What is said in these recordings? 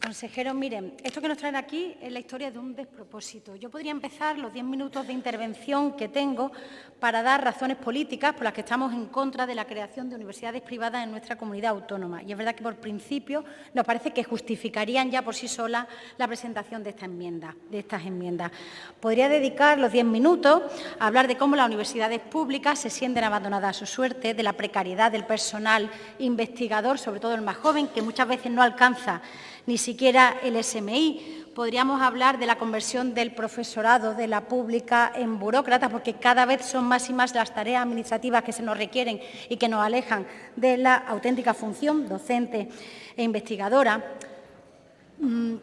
Consejeros, miren, esto que nos traen aquí es la historia de un despropósito. Yo podría empezar los 10 minutos de intervención que tengo para dar razones políticas por las que estamos en contra de la creación de universidades privadas en nuestra comunidad autónoma. Y es verdad que, por principio, nos parece que justificarían ya por sí solas la presentación de estas enmiendas. Podría dedicar los 10 minutos a hablar de cómo las universidades públicas se sienten abandonadas a su suerte, de la precariedad del personal investigador, sobre todo el más joven, que muchas veces no alcanza ni siquiera el SMI. Podríamos hablar de la conversión del profesorado de la pública en burócratas, porque cada vez son más y más las tareas administrativas que se nos requieren y que nos alejan de la auténtica función docente e investigadora.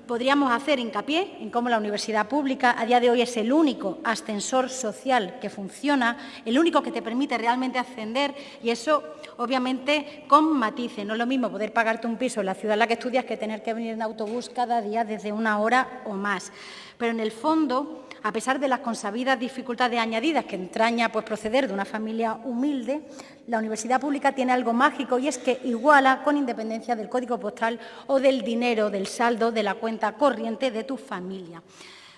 Podríamos hacer hincapié en cómo la universidad pública a día de hoy es el único ascensor social que funciona, el único que te permite realmente ascender, y eso obviamente con matices. No es lo mismo poder pagarte un piso en la ciudad en la que estudias que tener que venir en autobús cada día desde 1 hora o más. Pero en el fondo, a pesar de las consabidas dificultades añadidas que entraña proceder de una familia humilde, la universidad pública tiene algo mágico, y es que iguala con independencia del código postal o del dinero, del saldo de la cuenta corriente de tu familia.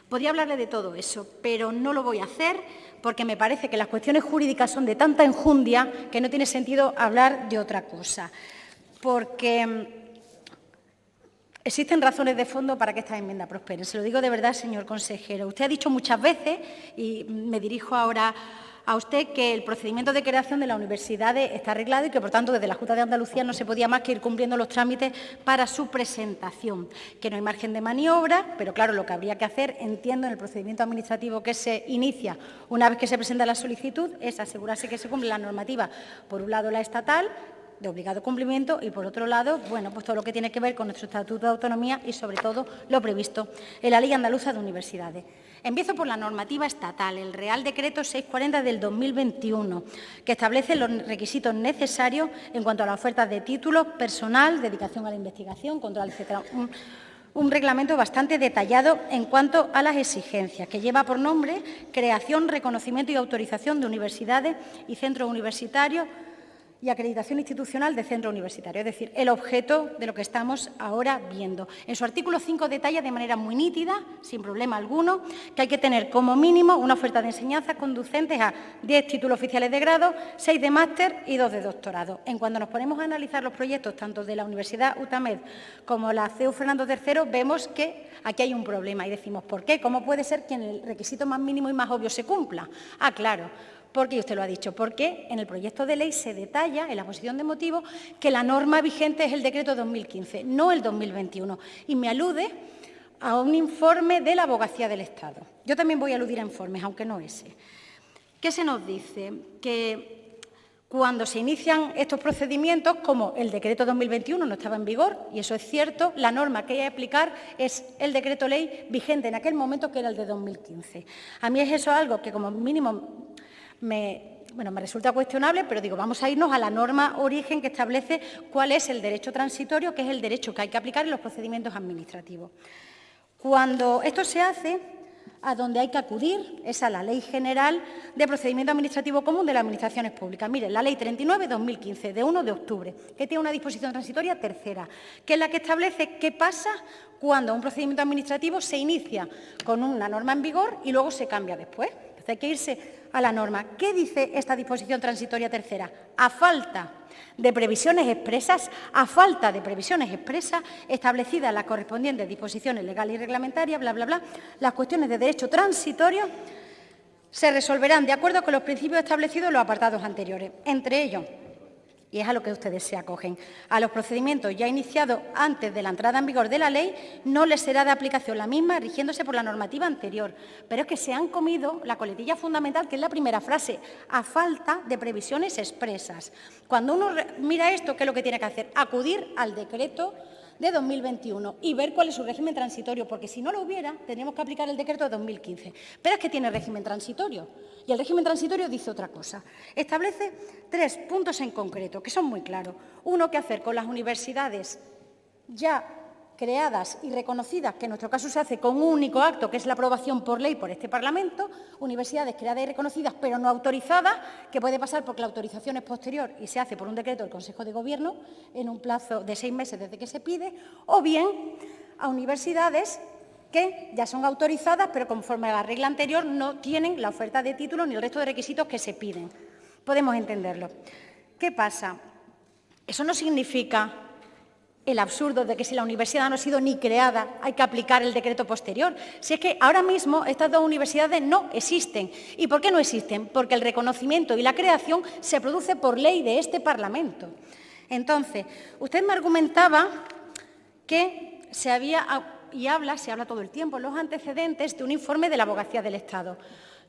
Podría hablarle de todo eso, pero no lo voy a hacer porque me parece que las cuestiones jurídicas son de tanta enjundia que no tiene sentido hablar de otra cosa. Porque existen razones de fondo para que esta enmienda prospere. Se lo digo de verdad, señor consejero. Usted ha dicho muchas veces, y me dirijo ahora a usted, que el procedimiento de creación de las universidades está arreglado y que, por tanto, desde la Junta de Andalucía no se podía más que ir cumpliendo los trámites para su presentación, que no hay margen de maniobra, pero claro, lo que habría que hacer, entiendo, en el procedimiento administrativo que se inicia una vez que se presenta la solicitud, es asegurarse que se cumple la normativa, por un lado la estatal, de obligado cumplimiento, y por otro lado, todo lo que tiene que ver con nuestro Estatuto de Autonomía y, sobre todo, lo previsto en la Ley Andaluza de Universidades. Empiezo por la normativa estatal, el Real Decreto 640 del 2021, que establece los requisitos necesarios en cuanto a las ofertas de títulos, personal, dedicación a la investigación, control, etcétera. Un reglamento bastante detallado en cuanto a las exigencias, que lleva por nombre creación, reconocimiento y autorización de universidades y centros universitarios y acreditación institucional de centro universitario, es decir, el objeto de lo que estamos ahora viendo. En su artículo 5 detalla de manera muy nítida, sin problema alguno, que hay que tener como mínimo una oferta de enseñanza conducentes a 10 títulos oficiales de grado, 6 de máster y 2 de doctorado. En cuanto nos ponemos a analizar los proyectos tanto de la Universidad UTAMED como la CEU Fernando III, vemos que aquí hay un problema y decimos, ¿por qué? ¿Cómo puede ser que en el requisito más mínimo y más obvio se cumpla? Ah, claro. Porque usted lo ha dicho, porque en el proyecto de ley se detalla, en la exposición de motivos, que la norma vigente es el decreto 2015, no el 2021, y me alude a un informe de la Abogacía del Estado. Yo también voy a aludir a informes, aunque no ese. ¿Qué se nos dice? Que cuando se inician estos procedimientos, como el decreto 2021 no estaba en vigor, y eso es cierto, la norma que hay que aplicar es el decreto ley vigente en aquel momento, que era el de 2015. A mí es eso algo que, como mínimo, me resulta cuestionable, pero digo, vamos a irnos a la norma origen que establece cuál es el derecho transitorio, que es el derecho que hay que aplicar en los procedimientos administrativos. Cuando esto se hace, a donde hay que acudir es a la Ley General de Procedimiento Administrativo Común de las Administraciones Públicas. Miren, la Ley 39/2015, de 1 de octubre, que tiene una disposición transitoria tercera, que es la que establece qué pasa cuando un procedimiento administrativo se inicia con una norma en vigor y luego se cambia después. Entonces, hay que irse a la norma. ¿Qué dice esta disposición transitoria tercera? A falta de previsiones expresas, establecidas en las correspondientes disposiciones legales y reglamentarias, bla, bla, bla, las cuestiones de derecho transitorio se resolverán de acuerdo con los principios establecidos en los apartados anteriores, entre ellos, y es a lo que ustedes se acogen, a los procedimientos ya iniciados antes de la entrada en vigor de la ley, no les será de aplicación la misma, rigiéndose por la normativa anterior. Pero es que se han comido la coletilla fundamental, que es la primera frase, a falta de previsiones expresas. Cuando uno mira esto, ¿qué es lo que tiene que hacer? Acudir al decreto de 2021 y ver cuál es su régimen transitorio, porque si no lo hubiera, tendríamos que aplicar el decreto de 2015. Pero es que tiene régimen transitorio, y el régimen transitorio dice otra cosa. Establece 3 puntos en concreto, que son muy claros. Uno, qué hacer con las universidades ya creadas y reconocidas, que en nuestro caso se hace con un único acto, que es la aprobación por ley por este Parlamento, universidades creadas y reconocidas pero no autorizadas, que puede pasar porque la autorización es posterior y se hace por un decreto del Consejo de Gobierno en un plazo de 6 meses desde que se pide, o bien a universidades que ya son autorizadas, pero conforme a la regla anterior no tienen la oferta de título ni el resto de requisitos que se piden. Podemos entenderlo. ¿Qué pasa? Eso no significa el absurdo de que si la universidad no ha sido ni creada hay que aplicar el decreto posterior. Si es que ahora mismo estas dos universidades no existen. ¿Y por qué no existen? Porque el reconocimiento y la creación se produce por ley de este Parlamento. Entonces, usted me argumentaba que se había... y se habla todo el tiempo, los antecedentes de un informe de la Abogacía del Estado.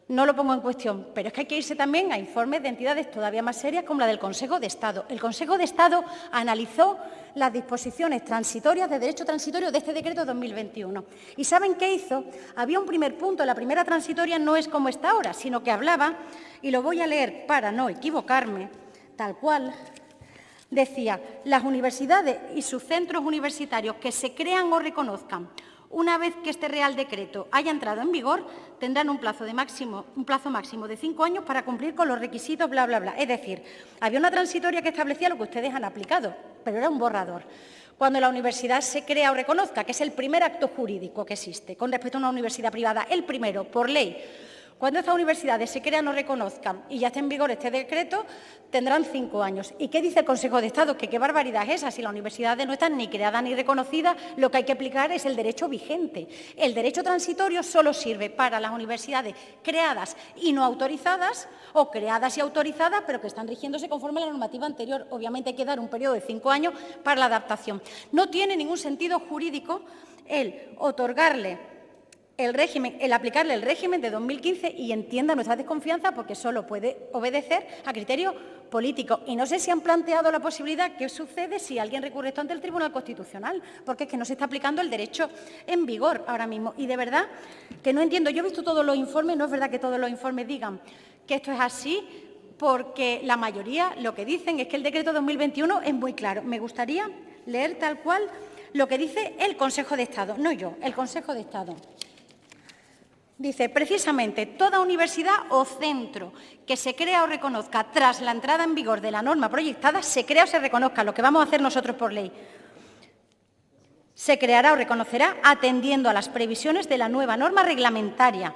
No lo pongo en cuestión, pero es que hay que irse también a informes de entidades todavía más serias como la del Consejo de Estado. El Consejo de Estado analizó las disposiciones transitorias de derecho transitorio de este decreto 2021. ¿Y saben qué hizo? Había un primer punto, la primera transitoria no es como está ahora, sino que hablaba, y lo voy a leer para no equivocarme, tal cual. Decía, las universidades y sus centros universitarios que se crean o reconozcan una vez que este Real Decreto haya entrado en vigor, tendrán un plazo máximo de 5 años para cumplir con los requisitos, bla, bla, bla. Es decir, había una transitoria que establecía lo que ustedes han aplicado, pero era un borrador. Cuando la universidad se crea o reconozca, que es el primer acto jurídico que existe con respecto a una universidad privada, el primero, por ley. Cuando estas universidades se crean o reconozcan y ya esté en vigor este decreto, tendrán 5 años. ¿Y qué dice el Consejo de Estado? Que qué barbaridad es esa. Si las universidades no están ni creadas ni reconocidas, lo que hay que aplicar es el derecho vigente. El derecho transitorio solo sirve para las universidades creadas y no autorizadas, o creadas y autorizadas, pero que están rigiéndose conforme a la normativa anterior. Obviamente hay que dar un periodo de 5 años para la adaptación. No tiene ningún sentido jurídico el otorgarle el aplicarle el régimen de 2015 y entienda nuestra desconfianza porque solo puede obedecer a criterios políticos. Y no sé si han planteado la posibilidad qué sucede si alguien recurre esto ante el Tribunal Constitucional, porque es que no se está aplicando el derecho en vigor ahora mismo. Y de verdad que no entiendo. Yo he visto todos los informes, no es verdad que todos los informes digan que esto es así, porque la mayoría lo que dicen es que el decreto 2021 es muy claro. Me gustaría leer tal cual lo que dice el Consejo de Estado, no yo, el Consejo de Estado. Dice, precisamente, toda universidad o centro que se crea o reconozca tras la entrada en vigor de la norma proyectada, se crea o se reconozca, lo que vamos a hacer nosotros por ley. Se creará o reconocerá atendiendo a las previsiones de la nueva norma reglamentaria,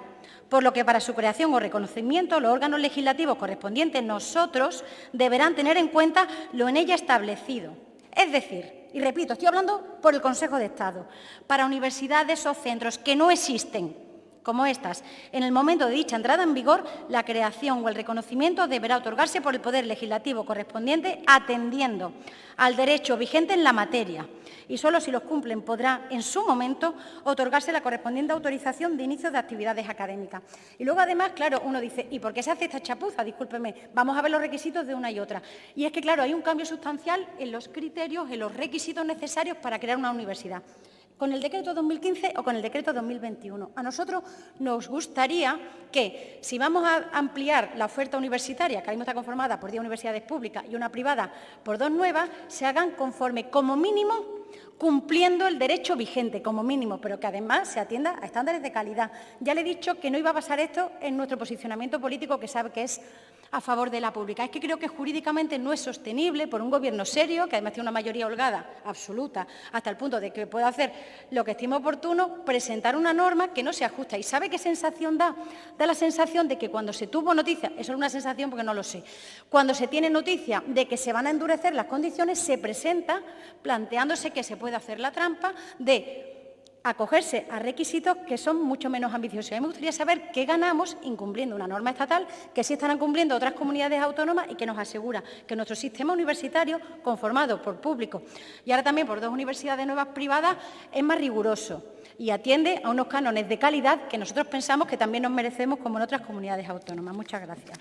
por lo que para su creación o reconocimiento los órganos legislativos correspondientes nosotros deberán tener en cuenta lo en ella establecido. Es decir, y repito, estoy hablando por el Consejo de Estado, para universidades o centros que no existen, como estas, en el momento de dicha entrada en vigor, la creación o el reconocimiento deberá otorgarse por el Poder Legislativo correspondiente atendiendo al derecho vigente en la materia y solo si los cumplen podrá, en su momento, otorgarse la correspondiente autorización de inicio de actividades académicas. Y luego, además, claro, uno dice, ¿y por qué se hace esta chapuza? Discúlpeme, vamos a ver los requisitos de una y otra. Y es que, claro, hay un cambio sustancial en los criterios, en los requisitos necesarios para crear una universidad. ¿Con el decreto 2015 o con el decreto 2021? A nosotros nos gustaría que, si vamos a ampliar la oferta universitaria, que ahora mismo está conformada por 10 universidades públicas y una privada por 2 nuevas, se hagan conforme, como mínimo, cumpliendo el derecho vigente, como mínimo, pero que además se atienda a estándares de calidad. Ya le he dicho que no iba a pasar esto en nuestro posicionamiento político, que sabe que es a favor de la pública. Es que creo que jurídicamente no es sostenible por un Gobierno serio, que además tiene una mayoría holgada absoluta, hasta el punto de que pueda hacer lo que estime oportuno, presentar una norma que no se ajusta. ¿Y sabe qué sensación da? Da la sensación de que cuando se tuvo noticia, eso es una sensación porque no lo sé, cuando se tiene noticia de que se van a endurecer las condiciones, se presenta planteándose que se puede hacer la trampa de acogerse a requisitos que son mucho menos ambiciosos. A mí me gustaría saber qué ganamos incumpliendo una norma estatal que sí estarán cumpliendo otras comunidades autónomas y que nos asegura que nuestro sistema universitario, conformado por público y ahora también por 2 universidades nuevas privadas, es más riguroso y atiende a unos cánones de calidad que nosotros pensamos que también nos merecemos como en otras comunidades autónomas. Muchas gracias.